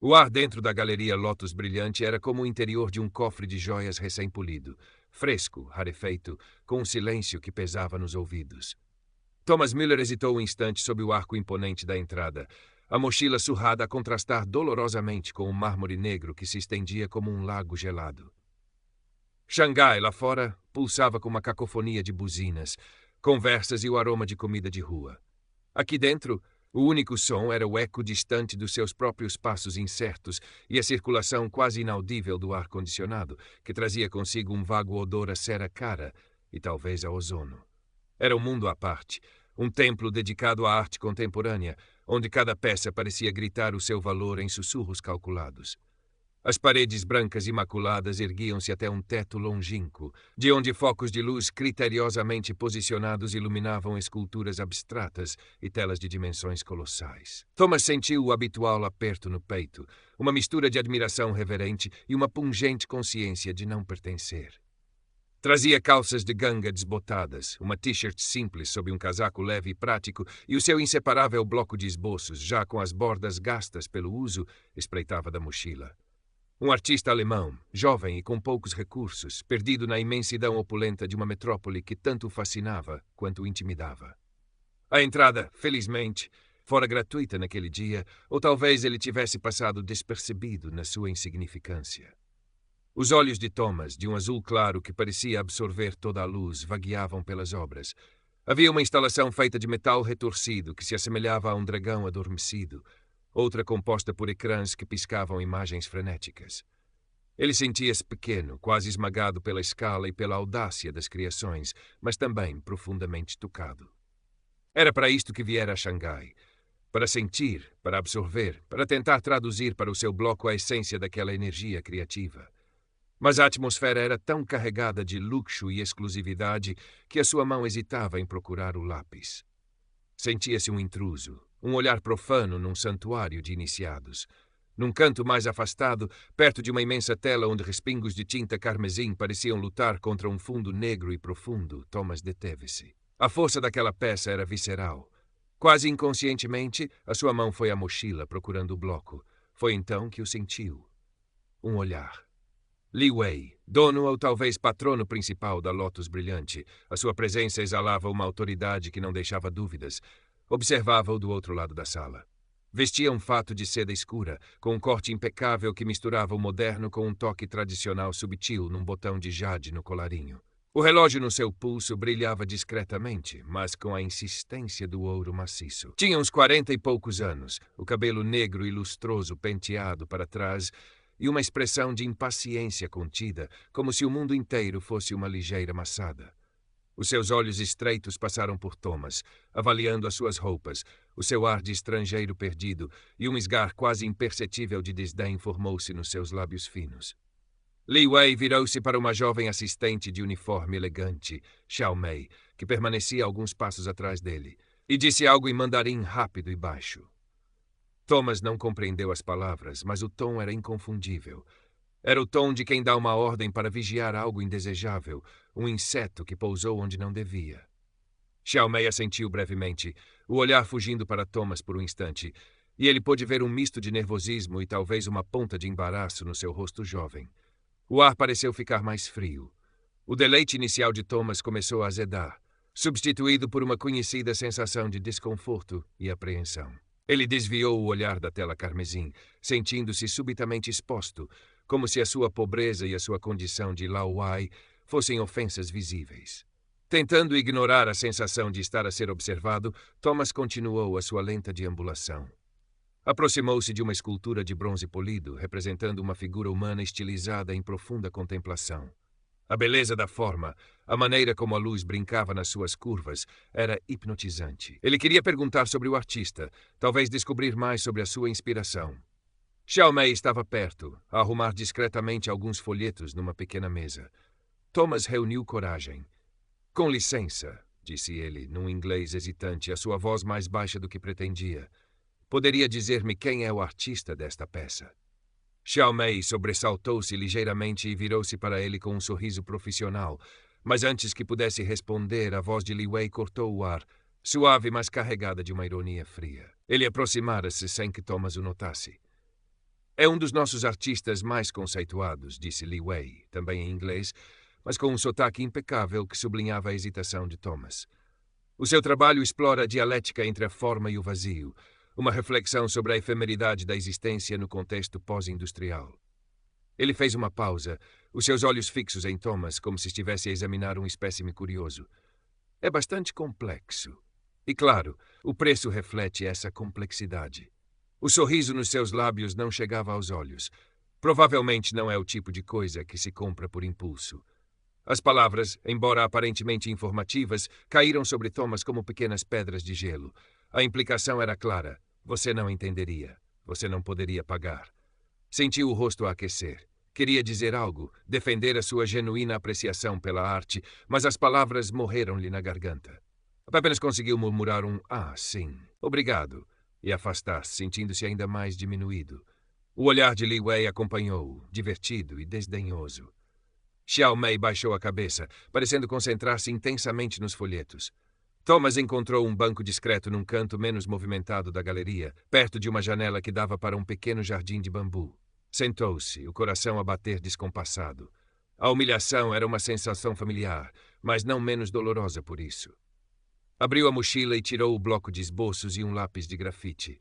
O ar dentro da galeria Lotus Brilhante era como o interior de um cofre de joias recém-polido, fresco, rarefeito, com um silêncio que pesava nos ouvidos. Thomas Miller hesitou um instante sob o arco imponente da entrada, a mochila surrada a contrastar dolorosamente com o mármore negro que se estendia como um lago gelado. Xangai, lá fora, pulsava com uma cacofonia de buzinas, conversas e o aroma de comida de rua. Aqui dentro, o único som era o eco distante dos seus próprios passos incertos e a circulação quase inaudível do ar-condicionado, que trazia consigo um vago odor a cera cara e talvez a ozono. Era um mundo à parte, um templo dedicado à arte contemporânea, onde cada peça parecia gritar o seu valor em sussurros calculados. As paredes brancas imaculadas erguiam-se até um teto longínquo, de onde focos de luz criteriosamente posicionados iluminavam esculturas abstratas e telas de dimensões colossais. Thomas sentiu o habitual aperto no peito, uma mistura de admiração reverente e uma pungente consciência de não pertencer. Trazia calças de ganga desbotadas, uma t-shirt simples sob um casaco leve e prático e o seu inseparável bloco de esboços, já com as bordas gastas pelo uso, espreitava da mochila. Um artista alemão, jovem e com poucos recursos, perdido na imensidão opulenta de uma metrópole que tanto o fascinava quanto o intimidava. A entrada, felizmente, fora gratuita naquele dia, ou talvez ele tivesse passado despercebido na sua insignificância. Os olhos de Thomas, de um azul claro que parecia absorver toda a luz, vagueavam pelas obras. Havia uma instalação feita de metal retorcido que se assemelhava a um dragão adormecido, outra composta por ecrãs que piscavam imagens frenéticas. Ele sentia-se pequeno, quase esmagado pela escala e pela audácia das criações, mas também profundamente tocado. Era para isto que viera a Xangai. Para sentir, para absorver, para tentar traduzir para o seu bloco a essência daquela energia criativa. Mas a atmosfera era tão carregada de luxo e exclusividade que a sua mão hesitava em procurar o lápis. Sentia-se um intruso, um olhar profano num santuário de iniciados. Num canto mais afastado, perto de uma imensa tela onde respingos de tinta carmesim pareciam lutar contra um fundo negro e profundo, Thomas deteve-se. A força daquela peça era visceral. Quase inconscientemente, a sua mão foi à mochila procurando o bloco. Foi então que o sentiu. Um olhar. Li Wei, dono ou talvez patrono principal da Lotus Brilhante, a sua presença exalava uma autoridade que não deixava dúvidas, observava-o do outro lado da sala. Vestia um fato de seda escura, com um corte impecável que misturava o moderno com um toque tradicional subtil num botão de jade no colarinho. O relógio no seu pulso brilhava discretamente, mas com a insistência do ouro maciço. Tinha uns 40 e poucos anos, o cabelo negro e lustroso penteado para trás e uma expressão de impaciência contida, como se o mundo inteiro fosse uma ligeira maçada. Os seus olhos estreitos passaram por Thomas, avaliando as suas roupas, o seu ar de estrangeiro perdido, e um esgar quase imperceptível de desdém formou-se nos seus lábios finos. Li Wei virou-se para uma jovem assistente de uniforme elegante, Xiao Mei, que permanecia alguns passos atrás dele, e disse algo em mandarim rápido e baixo. Thomas não compreendeu as palavras, mas o tom era inconfundível. Era o tom de quem dá uma ordem para vigiar algo indesejável, um inseto que pousou onde não devia. Xiao Mei assentiu brevemente, o olhar fugindo para Thomas por um instante, e ele pôde ver um misto de nervosismo e talvez uma ponta de embaraço no seu rosto jovem. O ar pareceu ficar mais frio. O deleite inicial de Thomas começou a azedar, substituído por uma conhecida sensação de desconforto e apreensão. Ele desviou o olhar da tela carmesim, sentindo-se subitamente exposto, como se a sua pobreza e a sua condição de Lao Wai fossem ofensas visíveis. Tentando ignorar a sensação de estar a ser observado, Thomas continuou a sua lenta deambulação. Aproximou-se de uma escultura de bronze polido, representando uma figura humana estilizada em profunda contemplação. A beleza da forma, a maneira como a luz brincava nas suas curvas, era hipnotizante. Ele queria perguntar sobre o artista, talvez descobrir mais sobre a sua inspiração. Xiao Mei estava perto, a arrumar discretamente alguns folhetos numa pequena mesa. Thomas reuniu coragem. Com licença, disse ele, num inglês hesitante, a sua voz mais baixa do que pretendia. Poderia dizer-me quem é o artista desta peça? Xiao Mei sobressaltou-se ligeiramente e virou-se para ele com um sorriso profissional, mas antes que pudesse responder, a voz de Li Wei cortou o ar, suave, mas carregada de uma ironia fria. Ele aproximara-se sem que Thomas o notasse. É um dos nossos artistas mais conceituados, disse Li Wei, também em inglês, mas com um sotaque impecável que sublinhava a hesitação de Thomas. O seu trabalho explora a dialética entre a forma e o vazio, uma reflexão sobre a efemeridade da existência no contexto pós-industrial. Ele fez uma pausa, os seus olhos fixos em Thomas, como se estivesse a examinar um espécime curioso. É bastante complexo. E, claro, o preço reflete essa complexidade. O sorriso nos seus lábios não chegava aos olhos. Provavelmente não é o tipo de coisa que se compra por impulso. As palavras, embora aparentemente informativas, caíram sobre Thomas como pequenas pedras de gelo. A implicação era clara. Você não entenderia. Você não poderia pagar. Sentiu o rosto a aquecer. Queria dizer algo, defender a sua genuína apreciação pela arte, mas as palavras morreram-lhe na garganta. Apenas conseguiu murmurar um "ah, sim, obrigado", e afastar-se, sentindo-se ainda mais diminuído. O olhar de Li Wei acompanhou-o, divertido e desdenhoso. Xiao Mei baixou a cabeça, parecendo concentrar-se intensamente nos folhetos. Thomas encontrou um banco discreto num canto menos movimentado da galeria, perto de uma janela que dava para um pequeno jardim de bambu. Sentou-se, o coração a bater descompassado. A humilhação era uma sensação familiar, mas não menos dolorosa por isso. Abriu a mochila e tirou o bloco de esboços e um lápis de grafite.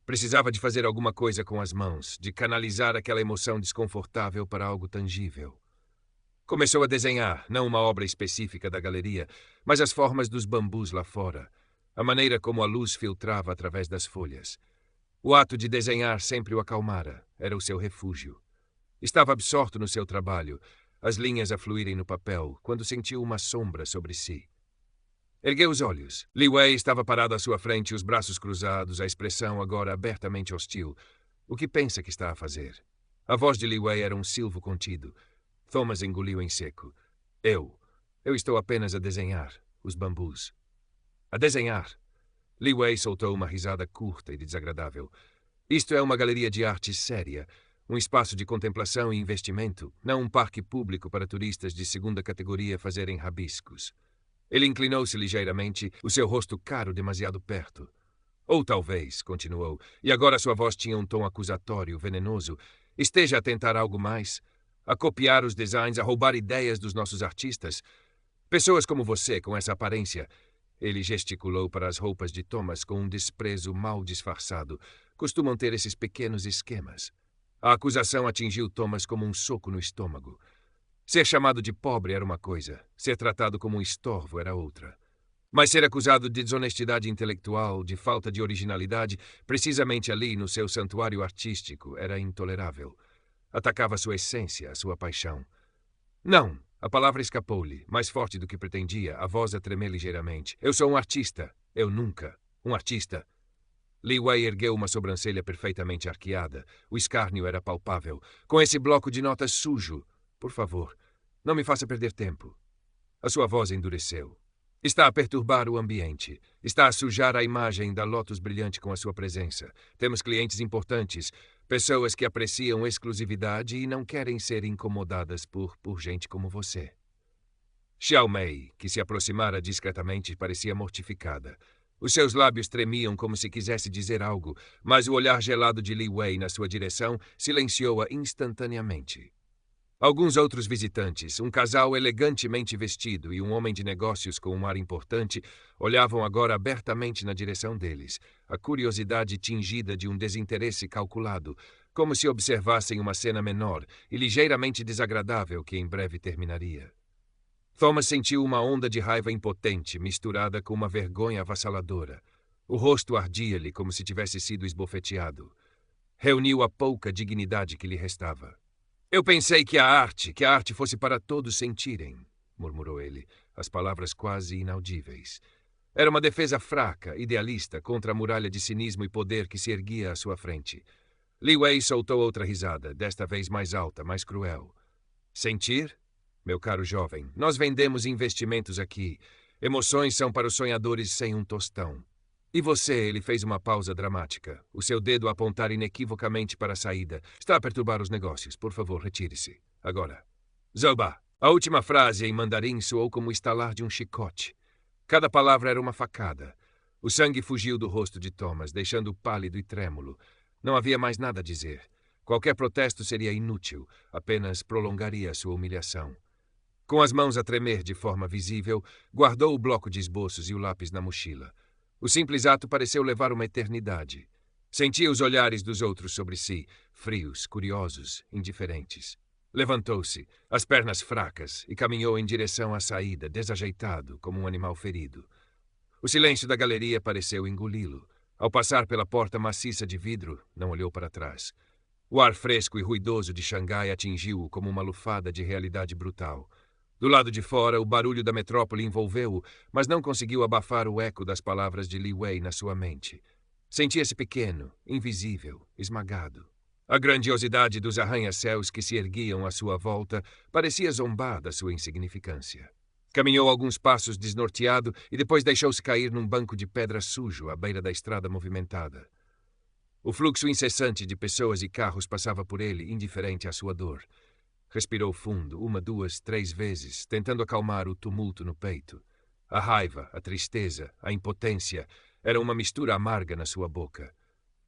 Precisava de fazer alguma coisa com as mãos, de canalizar aquela emoção desconfortável para algo tangível. Começou a desenhar, não uma obra específica da galeria, mas as formas dos bambus lá fora, a maneira como a luz filtrava através das folhas. O ato de desenhar sempre o acalmara, era o seu refúgio. Estava absorto no seu trabalho, as linhas a fluírem no papel, quando sentiu uma sombra sobre si. Ergueu os olhos. Li Wei estava parado à sua frente, os braços cruzados, a expressão agora abertamente hostil. O que pensa que está a fazer? A voz de Li Wei era um silvo contido. Thomas engoliu em seco. Eu estou apenas a desenhar os bambus. A desenhar. Li Wei soltou uma risada curta e desagradável. Isto é uma galeria de arte séria, um espaço de contemplação e investimento, não um parque público para turistas de segunda categoria fazerem rabiscos. Ele inclinou-se ligeiramente, o seu rosto caro demasiado perto. Ou talvez, continuou, e agora sua voz tinha um tom acusatório, venenoso, esteja a tentar algo mais, a copiar os designs, a roubar ideias dos nossos artistas. Pessoas como você, com essa aparência. Ele gesticulou para as roupas de Thomas com um desprezo mal disfarçado. Costumam ter esses pequenos esquemas. A acusação atingiu Thomas como um soco no estômago. Ser chamado de pobre era uma coisa, ser tratado como um estorvo era outra. Mas ser acusado de desonestidade intelectual, de falta de originalidade, precisamente ali no seu santuário artístico, era intolerável. Atacava sua essência, a sua paixão. Não! A palavra escapou-lhe, mais forte do que pretendia, a voz a tremer ligeiramente. Eu sou um artista. Eu nunca. Um artista. Li Wei ergueu uma sobrancelha perfeitamente arqueada. O escárnio era palpável. Com esse bloco de notas sujo. Por favor, não me faça perder tempo. A sua voz endureceu. Está a perturbar o ambiente. Está a sujar a imagem da Lotus Brilhante com a sua presença. Temos clientes importantes, pessoas que apreciam exclusividade e não querem ser incomodadas por gente como você. Xiao Mei, que se aproximara discretamente, parecia mortificada. Os seus lábios tremiam como se quisesse dizer algo, mas o olhar gelado de Li Wei na sua direção silenciou-a instantaneamente. Alguns outros visitantes, um casal elegantemente vestido e um homem de negócios com um ar importante, olhavam agora abertamente na direção deles, a curiosidade tingida de um desinteresse calculado, como se observassem uma cena menor e ligeiramente desagradável que em breve terminaria. Thomas sentiu uma onda de raiva impotente, misturada com uma vergonha avassaladora. O rosto ardia-lhe como se tivesse sido esbofeteado. Reuniu a pouca dignidade que lhe restava. Eu pensei que a arte fosse para todos sentirem, murmurou ele, as palavras quase inaudíveis. Era uma defesa fraca, idealista, contra a muralha de cinismo e poder que se erguia à sua frente. Li Wei soltou outra risada, desta vez mais alta, mais cruel. Sentir? Meu caro jovem, nós vendemos investimentos aqui. Emoções são para os sonhadores sem um tostão. E você, ele fez uma pausa dramática, o seu dedo a apontar inequivocamente para a saída. Está a perturbar os negócios. Por favor, retire-se. Agora. Zoba. A última frase em mandarim soou como o estalar de um chicote. Cada palavra era uma facada. O sangue fugiu do rosto de Thomas, deixando-o pálido e trêmulo. Não havia mais nada a dizer. Qualquer protesto seria inútil, apenas prolongaria sua humilhação. Com as mãos a tremer de forma visível, guardou o bloco de esboços e o lápis na mochila. O simples ato pareceu levar uma eternidade. Sentia os olhares dos outros sobre si, frios, curiosos, indiferentes. Levantou-se, as pernas fracas, e caminhou em direção à saída, desajeitado, como um animal ferido. O silêncio da galeria pareceu engoli-lo. Ao passar pela porta maciça de vidro, não olhou para trás. O ar fresco e ruidoso de Xangai atingiu-o como uma lufada de realidade brutal. Do lado de fora, o barulho da metrópole envolveu-o, mas não conseguiu abafar o eco das palavras de Li Wei na sua mente. Sentia-se pequeno, invisível, esmagado. A grandiosidade dos arranha-céus que se erguiam à sua volta parecia zombar da sua insignificância. Caminhou alguns passos desnorteado e depois deixou-se cair num banco de pedra sujo à beira da estrada movimentada. O fluxo incessante de pessoas e carros passava por ele, indiferente à sua dor. Respirou fundo, 1, 2, 3 vezes, tentando acalmar o tumulto no peito. A raiva, a tristeza, a impotência eram uma mistura amarga na sua boca.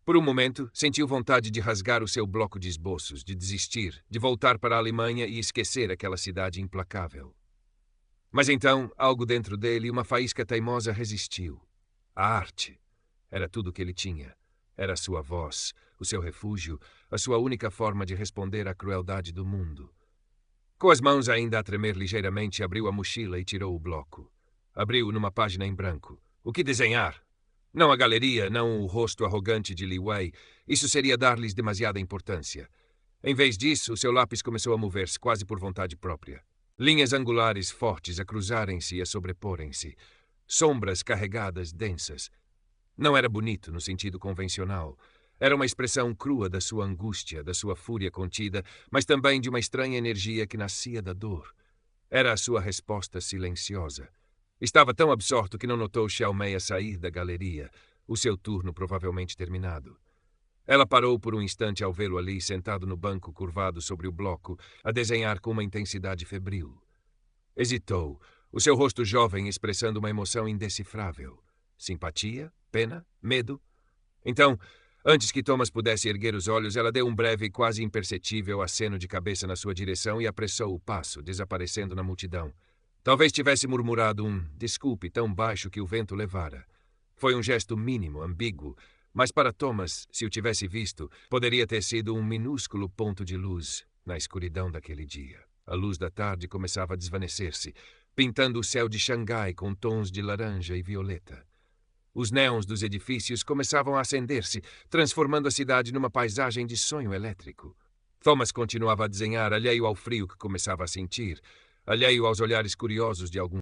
Por um momento, sentiu vontade de rasgar o seu bloco de esboços, de desistir, de voltar para a Alemanha e esquecer aquela cidade implacável. Mas então, algo dentro dele, uma faísca teimosa resistiu. A arte. Era tudo o que ele tinha. Era a sua voz, o seu refúgio, a sua única forma de responder à crueldade do mundo. Com as mãos ainda a tremer ligeiramente, abriu a mochila e tirou o bloco. Abriu numa página em branco. O que desenhar? Não a galeria, não o rosto arrogante de Li Wei. Isso seria dar-lhes demasiada importância. Em vez disso, o seu lápis começou a mover-se quase por vontade própria. Linhas angulares fortes a cruzarem-se e a sobreporem-se. Sombras carregadas, densas. Não era bonito no sentido convencional. Era uma expressão crua da sua angústia, da sua fúria contida, mas também de uma estranha energia que nascia da dor. Era a sua resposta silenciosa. Estava tão absorto que não notou Xiaomeia sair da galeria, o seu turno provavelmente terminado. Ela parou por um instante ao vê-lo ali, sentado no banco curvado sobre o bloco, a desenhar com uma intensidade febril. Hesitou, o seu rosto jovem expressando uma emoção indecifrável. Simpatia? Pena? Medo? Então, antes que Thomas pudesse erguer os olhos, ela deu um breve e quase imperceptível aceno de cabeça na sua direção e apressou o passo, desaparecendo na multidão. Talvez tivesse murmurado um desculpe tão baixo que o vento levara. Foi um gesto mínimo, ambíguo, mas para Thomas, se o tivesse visto, poderia ter sido um minúsculo ponto de luz na escuridão daquele dia. A luz da tarde começava a desvanecer-se, pintando o céu de Xangai com tons de laranja e violeta. Os néons dos edifícios começavam a acender-se, transformando a cidade numa paisagem de sonho elétrico. Thomas continuava a desenhar, alheio ao frio que começava a sentir, alheio aos olhares curiosos de alguns